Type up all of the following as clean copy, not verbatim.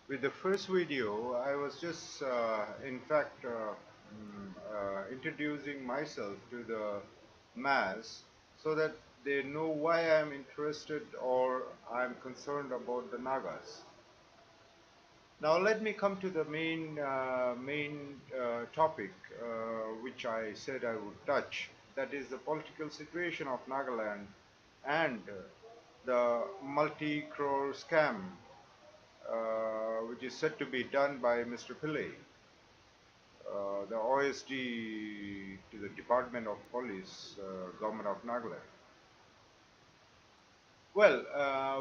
With the first video, I was just, introducing myself to the mass so that they know why I'm interested or I'm concerned about the Nagas. Now let me come to the main topic, which I said I would touch. That is the political situation of Nagaland and the multi-crore scam, which is said to be done by Mr. Pillai, the OSD to the Department of Police, Government of Nagaland. Well,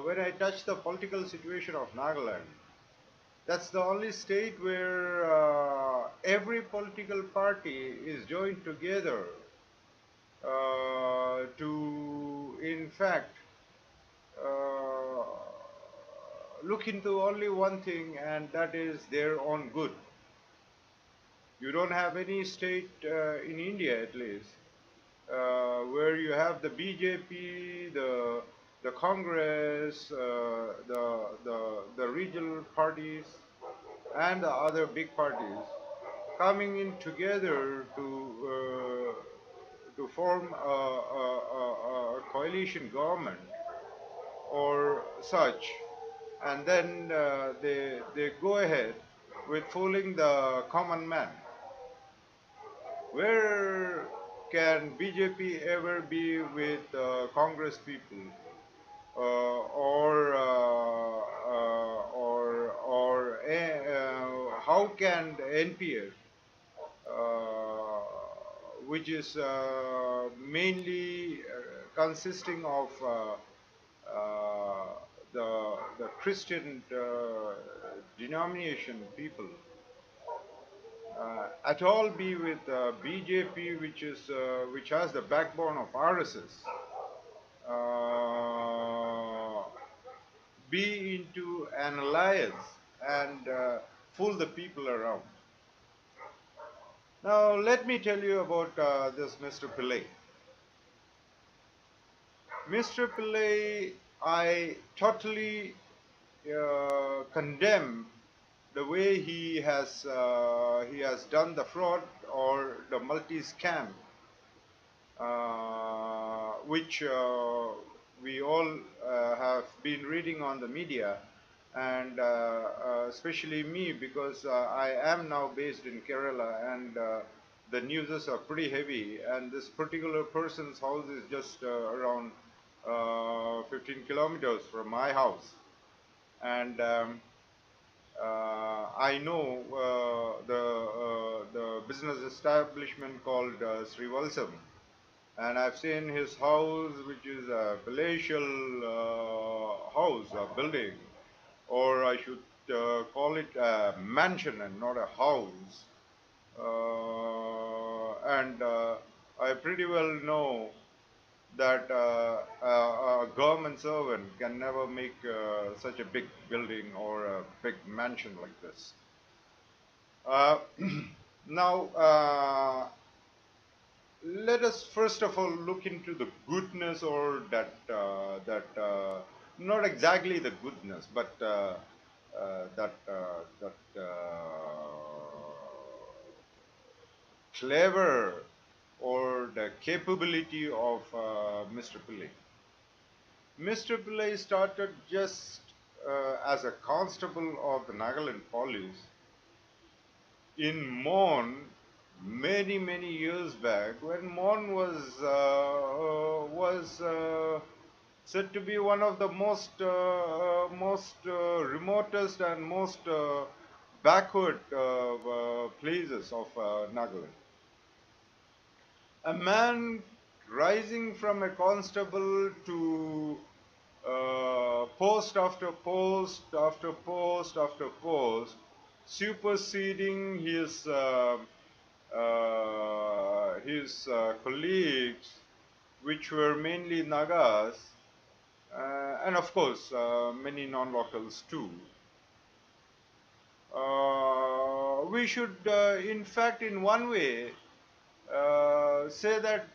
when I touch the political situation of Nagaland, that's the only state where every political party is joined together to, in fact, uh, look into only one thing, and that is their own good. You don't have any state in India, at least, where you have the BJP, the Congress, the regional parties, and the other big parties coming in together to form a coalition government or such, and then they go ahead with fooling the common man. Where can BJP ever be with Congress people, how can the NPF, which is mainly consisting of uh, the Christian denomination people, at all be with BJP, which has the backbone of RSS, be into an alliance and fool the people around. Now, let me tell you about this Mr. Pillai. Mr. Pillai, I totally condemn the way he has done the fraud or the multi-scam, which we all have been reading on the media, and especially me, because I am now based in Kerala, and the newses are pretty heavy, and this particular person's house is just around 15 kilometers from my house, and I know the business establishment called Srivalsam, and I've seen his house, which is a palatial house, a building, or I should call it a mansion and not a house. And I pretty well know that a government servant can never make such a big building or a big mansion like this. Uh, now, let us first of all look into the goodness, or not exactly the goodness, but that clever or the capability of Mr. Pillai. Mr. Pillai started just as a constable of the Nagaland police in Mon many years back, when Mon was said to be one of the most remotest and most backward places of Nagaland. A man rising from a constable to post after post after post after post, superseding his colleagues, which were mainly Nagas, and of course many non-locals too. We should, in fact, in one way, say that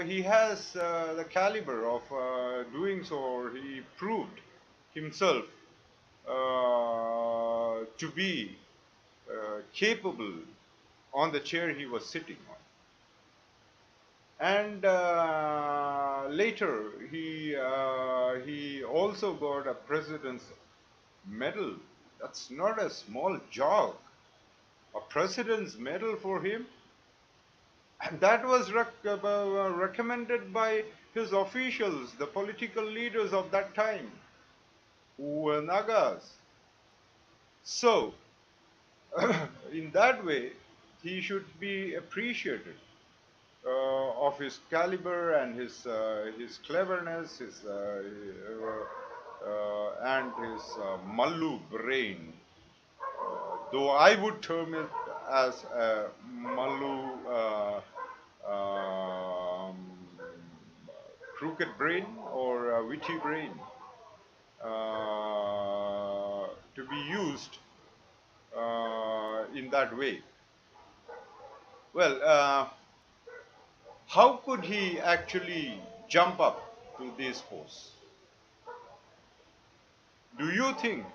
he has the caliber of doing so, or he proved himself to be capable on the chair he was sitting on. And later he also got a president's medal. That's not a small job. A president's medal for him, and that was recommended by his officials, the political leaders of that time, who were Nagas. So, in that way, he should be appreciated of his caliber and his cleverness, and his Mallu brain. Though I would term it as a Mallu crooked brain or a witty brain to be used in that way. Well, how could he actually jump up to this post? Do you think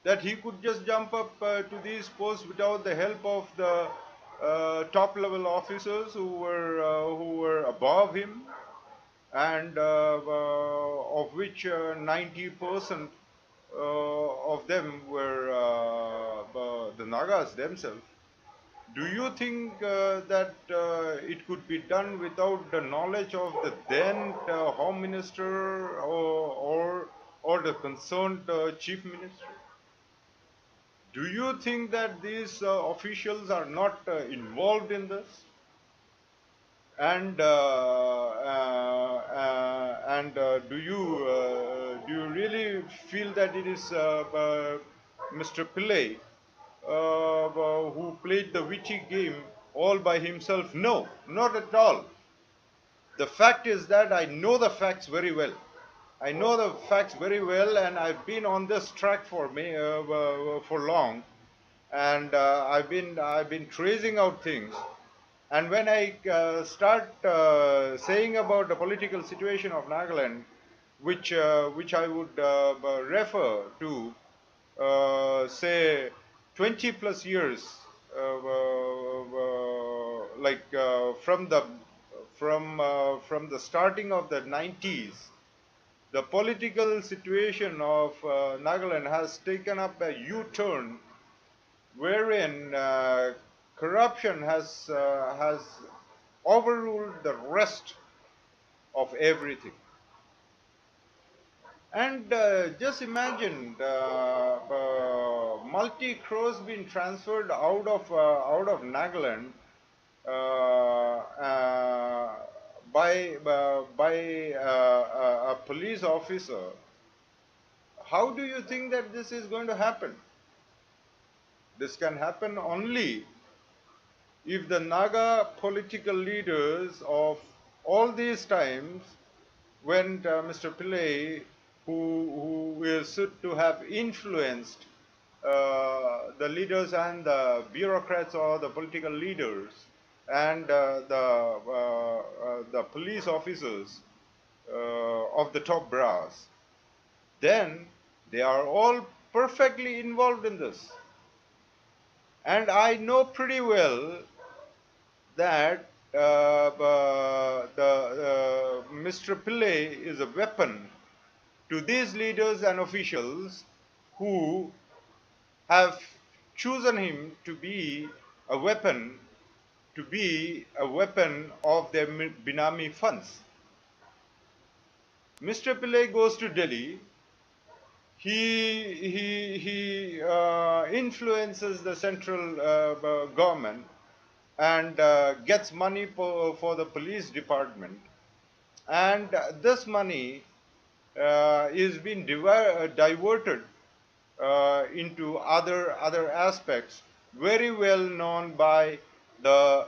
that he could just jump up to these posts without the help of the top level officers who were above him, and of which 90% of them were the Nagas themselves? Do you think that it could be done without the knowledge of the then Home Minister or the concerned Chief Minister? Do you think that these officials are not involved in this? And do you really feel that it is Mr. Pillai who played the witchy game all by himself? No, not at all. The fact is that I know the facts very well. I know the facts very well, and I've been on this track for long, and I've been tracing out things. And when I start saying about the political situation of Nagaland, which I would refer to, say, 20 plus years, like from the starting of the 90s, the political situation of Nagaland has taken up a U-turn, wherein corruption has overruled the rest of everything. And just imagine multi-crores being transferred out of Nagaland by a police officer. How do you think that this is going to happen? This can happen only if the Naga political leaders of all these times, when Mr. Pillai, who is said to have influenced the leaders and the bureaucrats or the political leaders and the police officers of the top brass, then they are all perfectly involved in this. And I know pretty well that Mr. Pillai is a weapon to these leaders and officials who have chosen him to be a weapon of their binami funds. Mr. Pillai goes to Delhi. He influences the central government and gets money for the police department, and this money is being diverted into other aspects very well known by the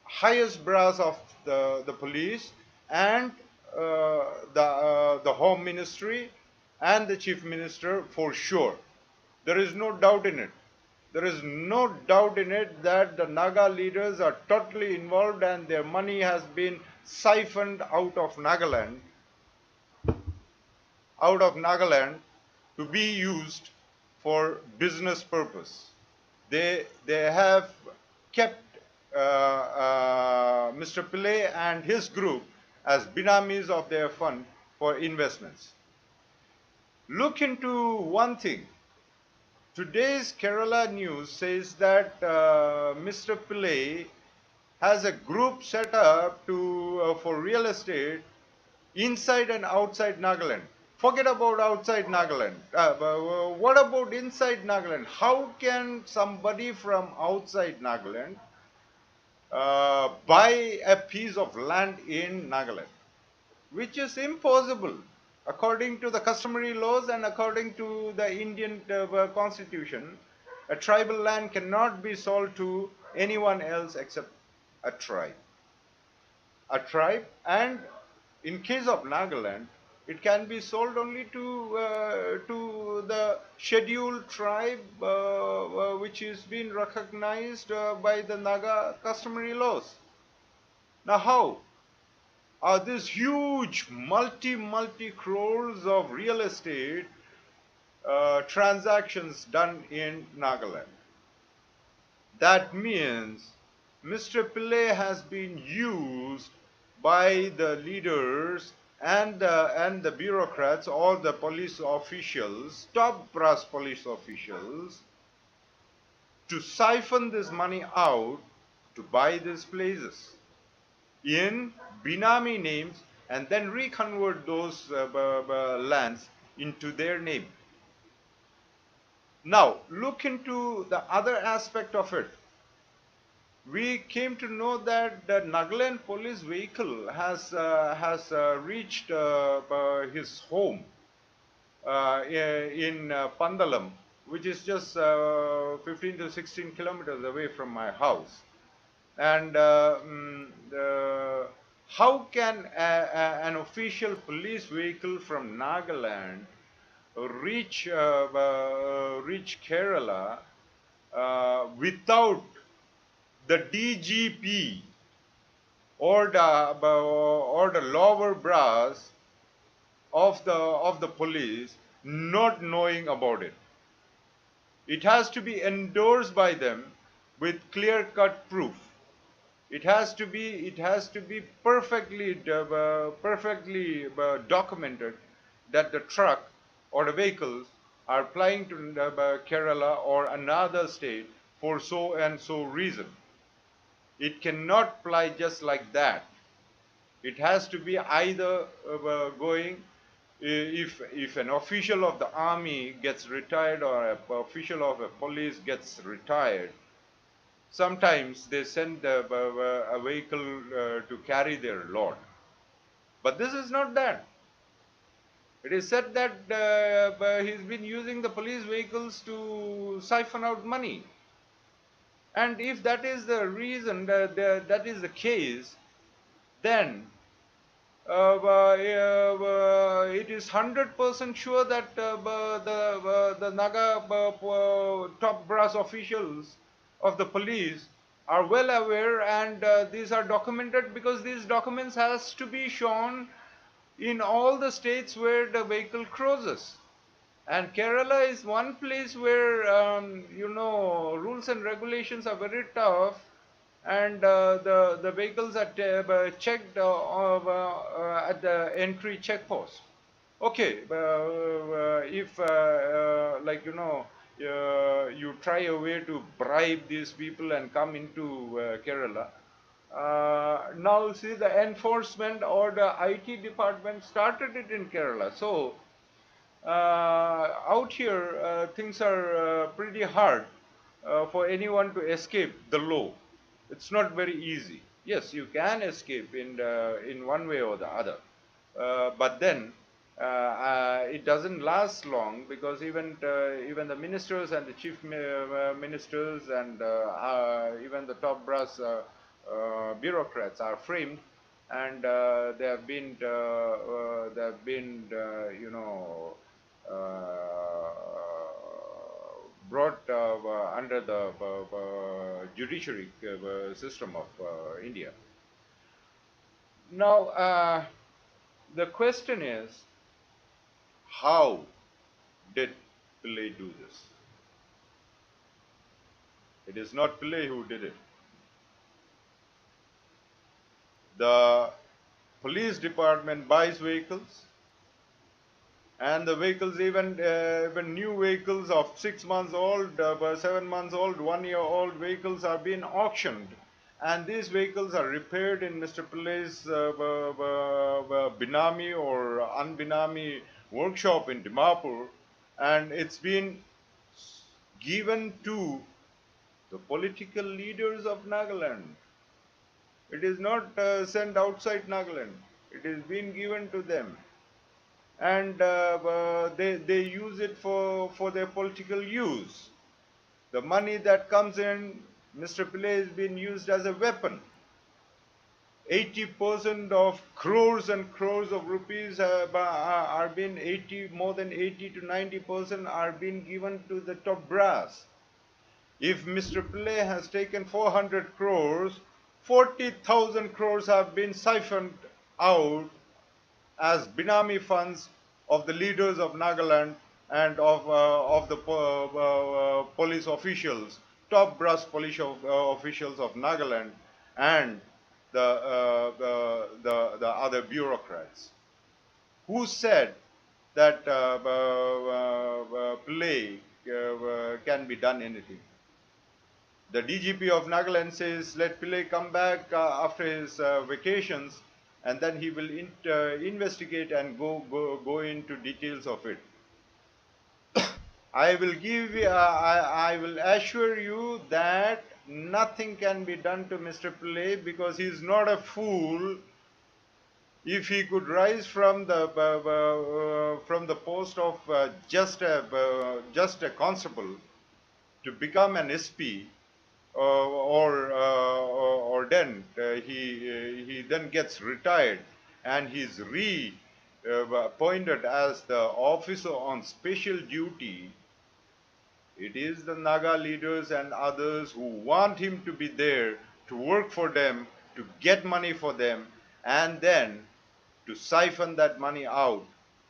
highest brass of the police and the Home Ministry and the Chief Minister, for sure. There is no doubt in it. There is no doubt in it that the Naga leaders are totally involved, and their money has been siphoned out of Nagaland to be used for business purpose. They have kept Mr. Pillai and his group as binamis of their fund for investments. Look into one thing. Today's Kerala news says that Mr. Pillai has a group set up for real estate inside and outside Nagaland. Forget about outside Nagaland. What about inside Nagaland? How can somebody from outside Nagaland buy a piece of land in Nagaland? Which is impossible according to the customary laws and according to the Indian constitution. A tribal land cannot be sold to anyone else except a tribe. And in case of Nagaland, it can be sold only to the scheduled tribe which is being recognized by the Naga customary laws. Now how? Are these huge multi crores of real estate transactions done in Nagaland? That means Mr. Pillai has been used by the leaders and the bureaucrats, all the police officials, top brass police officials, to siphon this money out to buy these places in binami names and then reconvert those lands into their name. Now, look into the other aspect of it. We came to know that the Nagaland police vehicle has reached his home in Pandalam, which is just 15 to 16 kilometers away from my house. And how can an official police vehicle from Nagaland reach Kerala without the DGP or the lower brass of the police not knowing about it? It has to be endorsed by them with clear-cut proof. It has to be perfectly documented that the truck or the vehicles are plying to Kerala or another state for so and so reason. It cannot ply just like that. It has to be either going, if an official of the army gets retired or an official of a police gets retired, sometimes they send a vehicle to carry their load. But this is not that. It is said that he's been using the police vehicles to siphon out money. And if that is the reason, that is the case, then it is 100% sure that the Naga top brass officials of the police are well aware, and these are documented, because these documents has to be shown in all the states where the vehicle crosses. And Kerala is one place where rules and regulations are very tough, and the vehicles are checked at the entry checkpost. Okay, if you try a way to bribe these people and come into Kerala, now see, the enforcement or the IT department started it in Kerala. So out here things are pretty hard for anyone to escape the law. It's not very easy. Yes, you can escape in one way or the other, but then it doesn't last long, because even the ministers and the chief ministers and even the top brass bureaucrats are framed, and they have been brought under the judiciary system of India. Now, the question is, how did Pillai do this? It is not Pillai who did it. The police department buys vehicles, and the vehicles, even new vehicles of 6 months old, 7 months old, 1 year old vehicles are being auctioned, and these vehicles are repaired in Mr. Pillai's binami or unbinami workshop in Dimapur, and it's been given to the political leaders of Nagaland. It is not sent outside Nagaland. It is being given to them, and they use it for their political use. The money that comes in, Mr. Pillai, is being used as a weapon. 80% of crores and crores of rupees are being more than 80 to 90% are being given to the top brass. If Mr. Pillai has taken 400 crores, 40,000 crores have been siphoned out as binami funds of the leaders of Nagaland and of the police officials, top brass police officials of Nagaland, and the other bureaucrats. Who said that Pillai can be done anything? The DGP of Nagaland says, let Pillai come back after his vacations, and then he will investigate and go into details of it. I will assure you that nothing can be done to Mr. Pillai, because he is not a fool. If he could rise from the post of just a constable to become an SP, or then he then gets retired, and he's appointed as the officer on special duty. It is the Naga leaders and others who want him to be there to work for them, to get money for them, and then to siphon that money out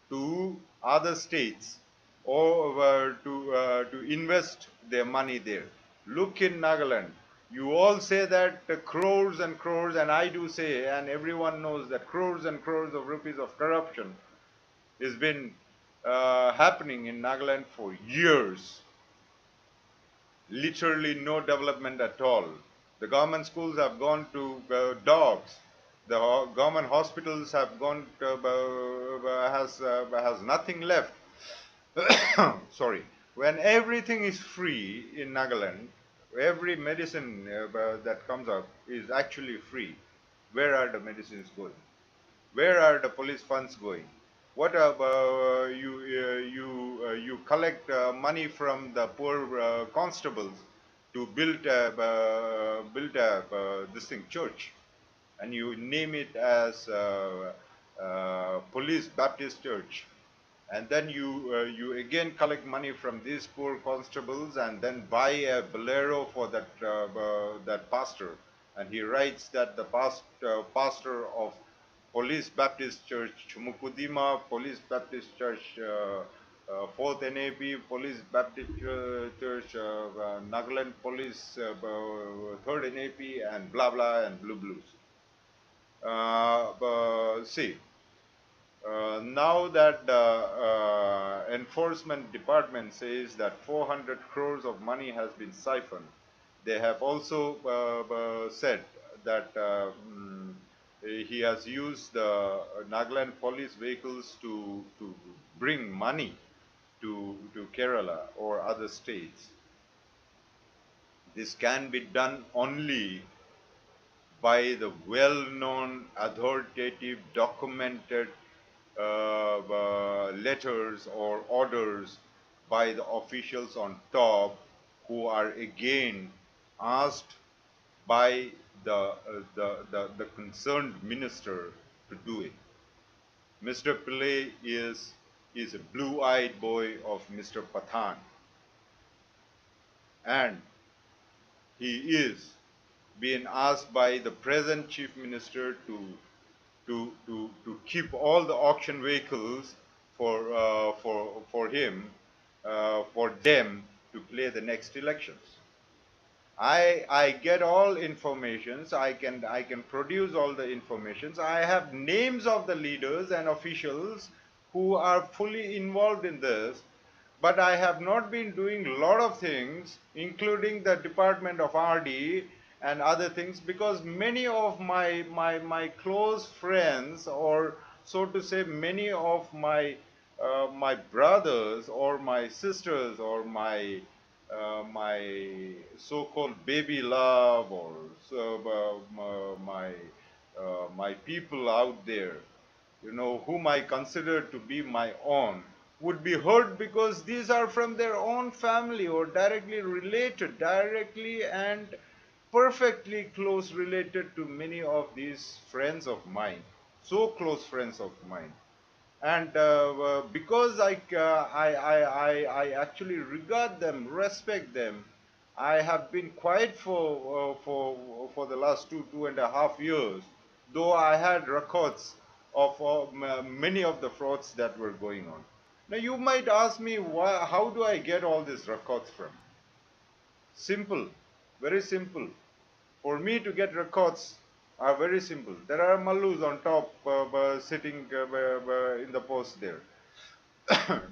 to other states, or to invest their money there. Look in Nagaland. You all say that crores and crores, and I do say, and everyone knows that crores and crores of rupees of corruption has been happening in Nagaland for years. Literally no development at all. The government schools have gone to dogs. The government hospitals have gone to, has nothing left. Sorry. When everything is free in Nagaland, every medicine that comes up is actually free. Where are the medicines going? Where are the police funds going? What you collect money from the poor constables to build this thing church, and you name it as Police Baptist Church, and then you again collect money from these poor constables, and then buy a bolero for that pastor, and he writes that the pastor of Police Baptist Church Chumukudima, Police Baptist Church 4th NAP, Police Baptist Church Nagaland Police 3rd NAP, and blah blah and blue blues. See, now that the enforcement department says that 400 crores of money has been siphoned, they have also said that he has used the Nagaland police vehicles to bring money to Kerala or other states. This can be done only by the well-known, authoritative, documented letters or orders by the officials on top, who are again asked by the concerned minister to do it. Mr. Pillai is a blue-eyed boy of Mr. Pathan, and he is being asked by the present chief minister to keep all the auction vehicles for him, for them to play the next elections. I get all informations. I can produce all the informations. I have names of the leaders and officials who are fully involved in this, but I have not been doing a lot of things, including the Department of RD and other things, because many of my close friends, or so to say, many of my brothers or my sisters or my so-called baby love, or so, my people out there, whom I consider to be my own, would be hurt because these are from their own family or directly related, directly and perfectly close related to many of these friends of mine, so close friends of mine. And because I actually regard them, respect them, I have been quiet for the last 2.5 years, though I had records of many of the frauds that were going on. Now you might ask me, how do I get all these records from? Simple, very simple. For me to get records are very simple. There are Mallus on top sitting in the post there.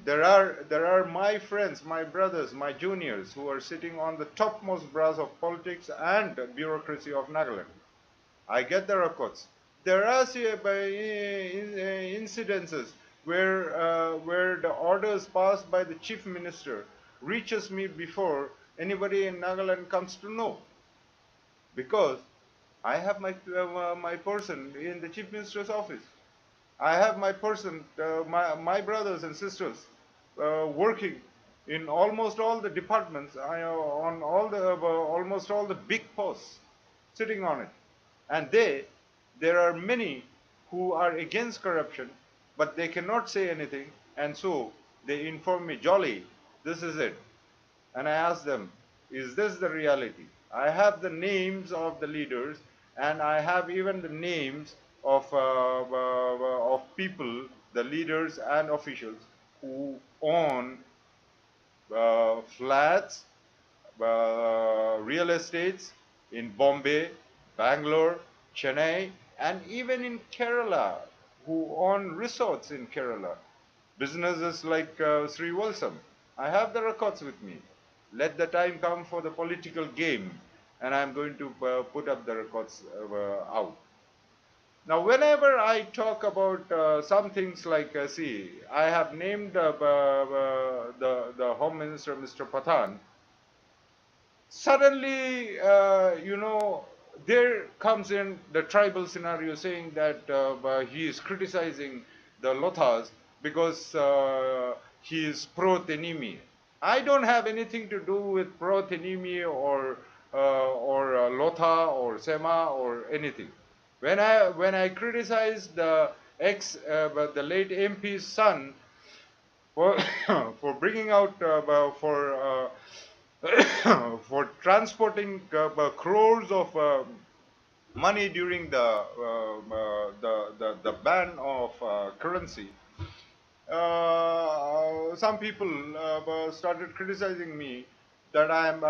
There are my friends, my brothers, my juniors who are sitting on the topmost brass of politics and bureaucracy of Nagaland. I get the records. There are incidences where the orders passed by the chief minister reaches me before anybody in Nagaland comes to know, because I have my person in the chief minister's office. I have my person, my brothers and sisters, working in almost all the departments, on almost all the big posts, sitting on it. And there are many who are against corruption, but they cannot say anything, and so they inform me, Jolly, this is it. And I ask them, is this the reality? I have the names of the leaders, and I have even the names of people, the leaders and officials who own flats, real estates in Bombay, Bangalore, Chennai, and even in Kerala, who own resorts in Kerala. Businesses like Sri Walsam. I have the records with me. Let the time come for the political game, and I'm going to put up the records out. Now, whenever I talk about some things like, see, I have named the Home Minister, Mr. Pathan. Suddenly, there comes in the tribal scenario, saying that he is criticizing the Lothas because he is pro-Tenimi. I don't have anything to do with pro-Tenimi or Lotha or Sema or anything. When I criticize the late MP's son for for bringing out for transporting crores of money during the ban of currency, some people started criticizing me that I'm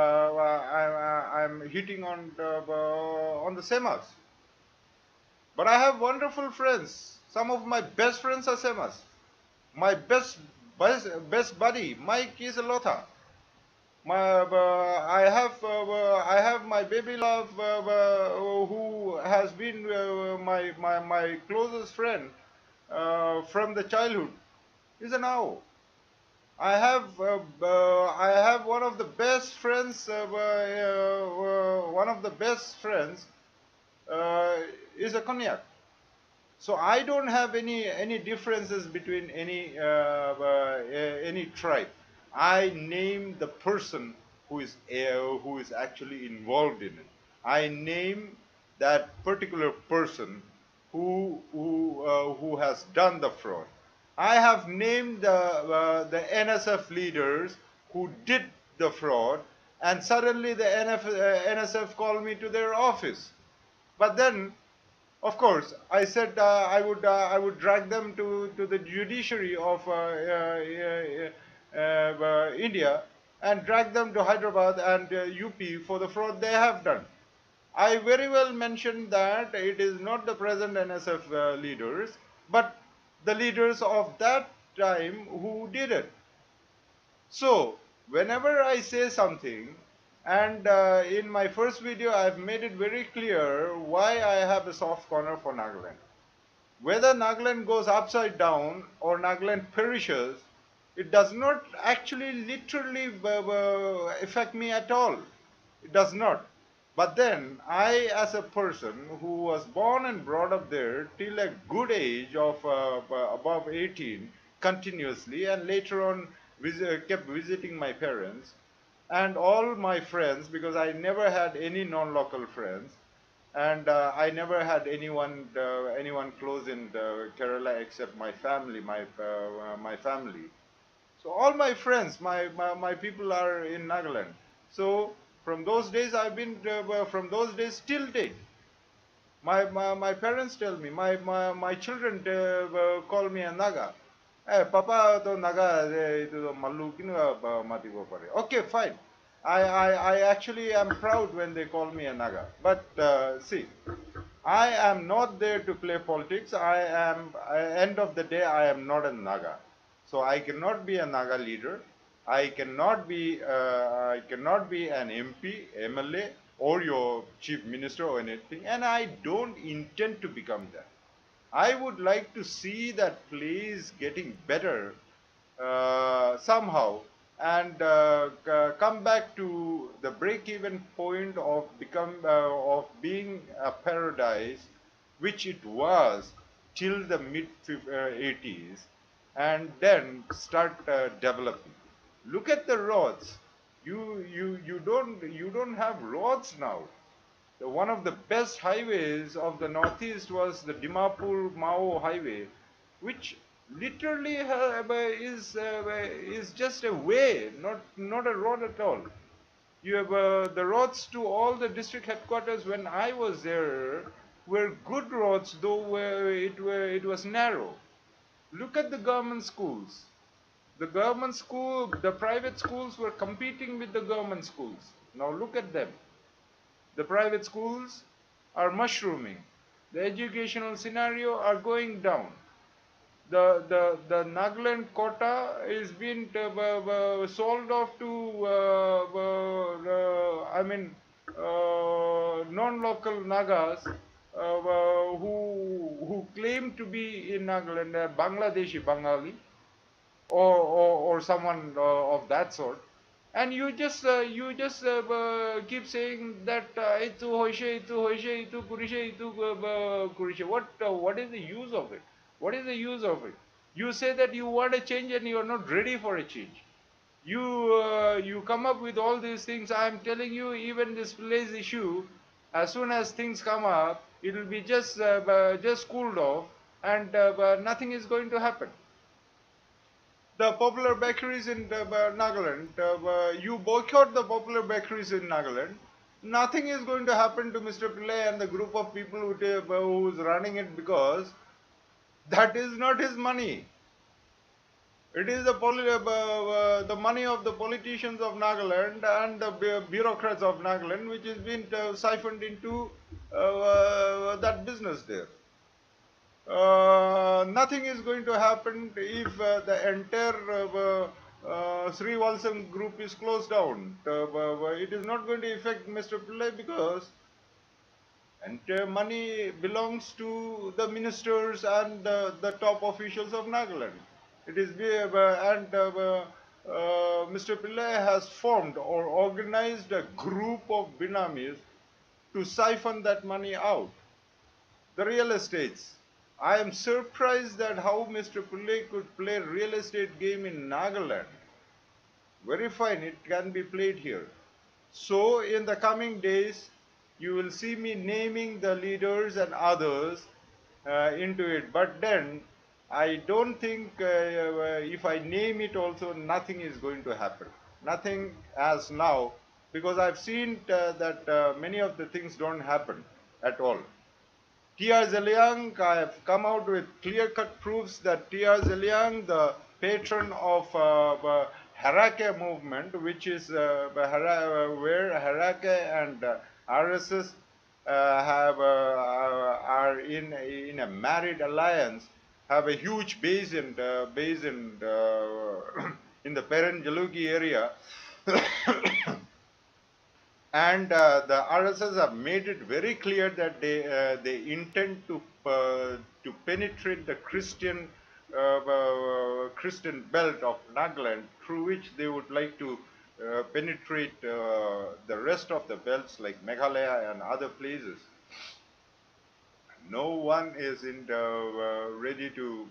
hitting on the semas. But I have wonderful friends. Some of my best friends are semas. My best buddy Mike is a Lotha. I have my baby love, who has been my closest friend from the childhood. Is an Ao. I have one of the best friends. One of the best friends is a Konyak. So I don't have any differences between any tribe. I name the person who is actually involved in it. I name that particular person who has done the fraud. I have named the NSF leaders who did the fraud, and suddenly the NSF called me to their office. But then, of course, I said I would drag them to the judiciary of India, and drag them to Hyderabad and UP for the fraud they have done. I very well mentioned that it is not the present NSF leaders, but the leaders of that time who did it. So, whenever I say something, and in my first video I've made it very clear why I have a soft corner for Nagaland. Whether Nagaland goes upside down or Nagaland perishes, it does not actually literally affect me at all. It does not. But then, I as a person who was born and brought up there till a good age of above 18 continuously, and later on kept visiting my parents and all my friends, because I never had any non-local friends, and I never had anyone close in Kerala except my family, my family. So all my friends, my people are in Nagaland. So from those days I've been from those days till date. My parents tell me, my children call me a Naga. Eh, Papa to Naga itu malu kinu mati ko pare. Okay, fine. I actually am proud when they call me a Naga. But see, I am not there to play politics. I am, end of the day, I am not a Naga. So I cannot be a Naga leader. I cannot be an MP, MLA, or your chief minister or anything. And I don't intend to become that. I would like to see that place getting better somehow, and come back to the break-even point of being a paradise, which it was till the mid 80s, and then start developing. Look at the roads. You don't have roads now. One of the best highways of the Northeast was the Dimapur-Mao highway, which literally is just a way, not a road at all. You have the roads to all the district headquarters when I was there were good roads, though it was narrow. Look at the government schools. The private schools were competing with the government schools. Now look at them. The private schools are mushrooming. The educational scenario are going down. The Nagaland quota is being sold off to non-local Nagas who claim to be in Nagaland, Bangladeshi Bengali, or someone of that sort, and you just keep saying that itu hoishe itu kurishe. What is the use of it? What is the use of it? You say that you want a change and you are not ready for a change. You come up with all these things. I am telling you, even this place issue, as soon as things come up, it will be just cooled off, and nothing is going to happen. The popular bakeries in Nagaland, you boycott the popular bakeries in Nagaland, nothing is going to happen to Mr. Pillai and the group of people who's running it, because that is not his money. It is the money of the politicians of Nagaland and the bureaucrats of Nagaland, which has been siphoned into that business there. Nothing is going to happen if the entire Sri Valsam group is closed down. It is not going to affect Mr. Pillai, because entire money belongs to the ministers and the top officials of Nagaland. It is Mr. Pillai has formed or organized a group of binamis to siphon that money out. The real estates. I am surprised that how Mr. Pillai could play real estate game in Nagaland. Very fine, it can be played here. So in the coming days, you will see me naming the leaders and others into it. But then, I don't think if I name it also, nothing is going to happen. Nothing as now, because I've seen that many of the things don't happen at all. T.R. Zeliang, I have come out with clear-cut proofs that T.R. Zeliang, the patron of Harake movement, which is where Harake and RSS are in a married alliance, have a huge base in the Perenjaluki area. And the RSS have made it very clear that they intend to penetrate the Christian belt of Nagaland, through which they would like to penetrate the rest of the belts like Meghalaya and other places. No one is ready to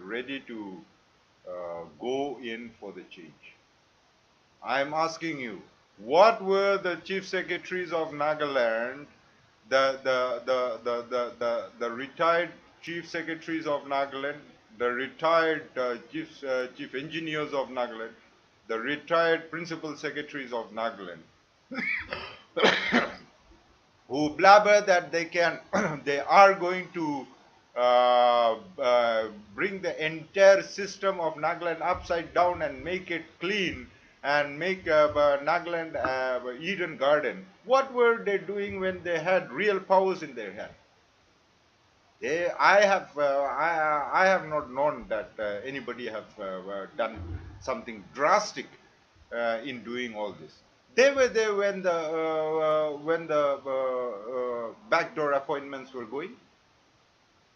ready to go in for the change. I am asking you, what were the chief secretaries of Nagaland, the retired chief secretaries of Nagaland, the retired chief engineers of Nagaland, the retired principal secretaries of Nagaland, who blabber that they can, they are going to bring the entire system of Nagaland upside down and make it clean and make Nagaland Eden Garden. What were they doing when they had real powers in their hand? I have not known that anybody have done something drastic in doing all this. They were there when the backdoor appointments were going.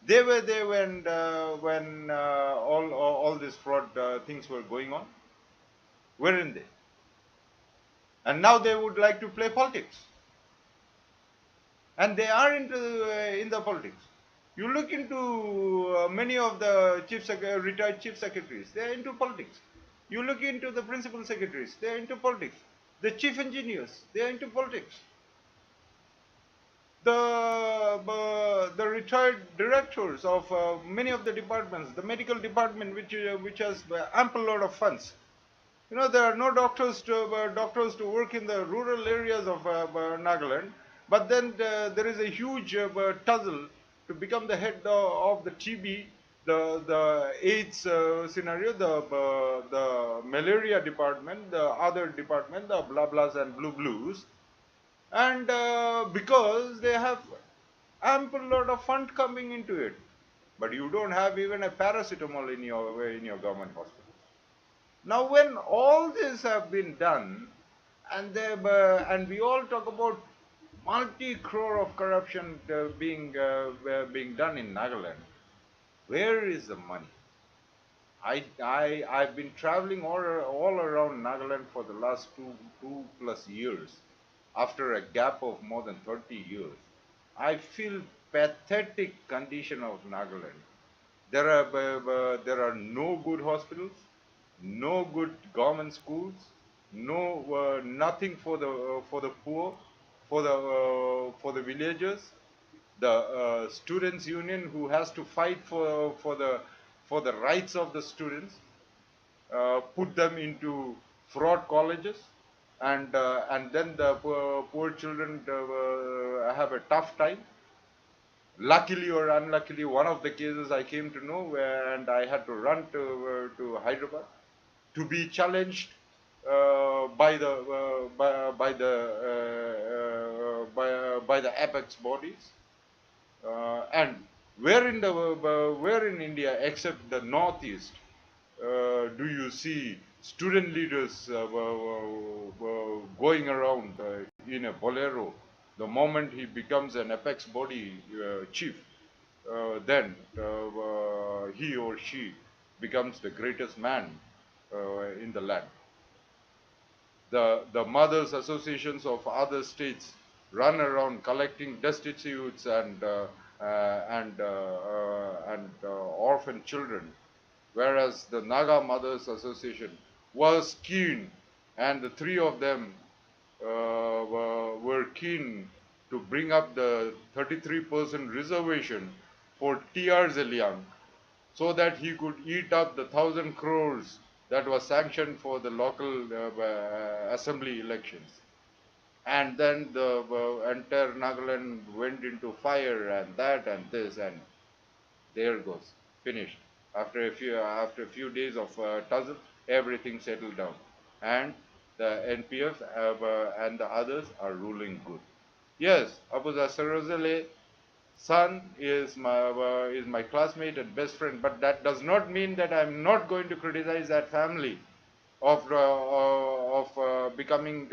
They were there when all these fraud things were going on, weren't they? And now they would like to play politics, and they are in the politics. You look into many of the retired chief secretaries; they are into politics. You look into the principal secretaries; they are into politics. The chief engineers; they are into politics. The retired directors of many of the departments, the medical department, which has ample lot of funds. You know, there are no doctors to work in the rural areas of Nagaland, but then there is a huge tussle to become the head of the TB, the AIDS scenario, the malaria department, the other department, the blah blahs and blue blues, and because they have ample lot of fund coming into it, but you don't have even a paracetamol in your government hospital. Now, when all this have been done, and we all talk about multi-crore of corruption being done in Nagaland, where is the money? I've been traveling all around Nagaland for the last two plus years, after a gap of more than 30 years. I feel pathetic condition of Nagaland. There are no good hospitals, no good government schools, no nothing for the poor, for the villagers. The students union, who has to fight for the rights of the students, put them into fraud colleges, and then the poor children have a tough time. Luckily or unluckily, one of the cases I came to know, and I had to run to Hyderabad to be challenged by the apex bodies. And where in India, except the northeast, do you see student leaders going around in a bolero? The moment he becomes an apex body chief, then he or she becomes the greatest man in the land. The mothers associations of other states run around collecting destitutes and orphan children, whereas the Naga Mothers Association was keen, and the three of them were keen to bring up the 33% reservation for T.R. Zeliang, so that he could eat up the 1,000 crores that was sanctioned for the local assembly elections. And then the entire Nagaland went into fire, and that and this, and there goes, finished. After a few days of tussle, everything settled down, and the NPF and the others are ruling good. Yes, Abu Zasarozele son is my classmate and best friend, but that does not mean that I'm not going to criticize that family of becoming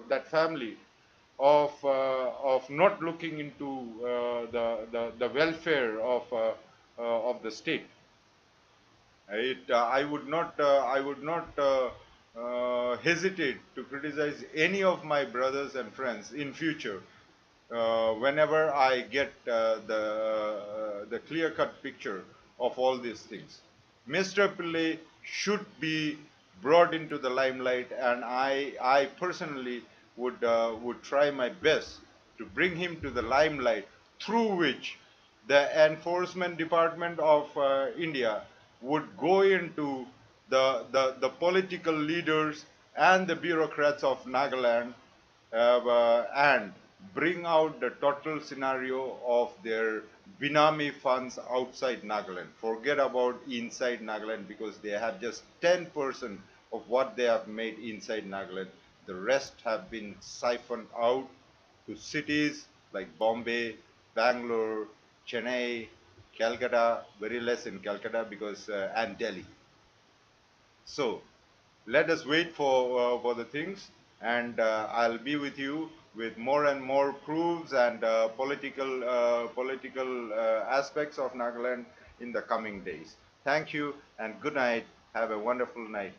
that family of not looking into the welfare of the state. I would not hesitate to criticize any of my brothers and friends in future whenever I get the clear-cut picture of all these things. Mr. Pillai should be brought into the limelight, and I personally would try my best to bring him to the limelight, through which the enforcement department of India would go into the political leaders and the bureaucrats of Nagaland and bring out the total scenario of their binami funds outside Nagaland. Forget about inside Nagaland, because they have just 10% of what they have made inside Nagaland. The rest have been siphoned out to cities like Bombay, Bangalore, Chennai, Calcutta, very less in Calcutta because and Delhi. So let us wait for the things, and I'll be with you with more and more proofs and political aspects of Nagaland in the coming days. Thank you and good night. Have a wonderful night.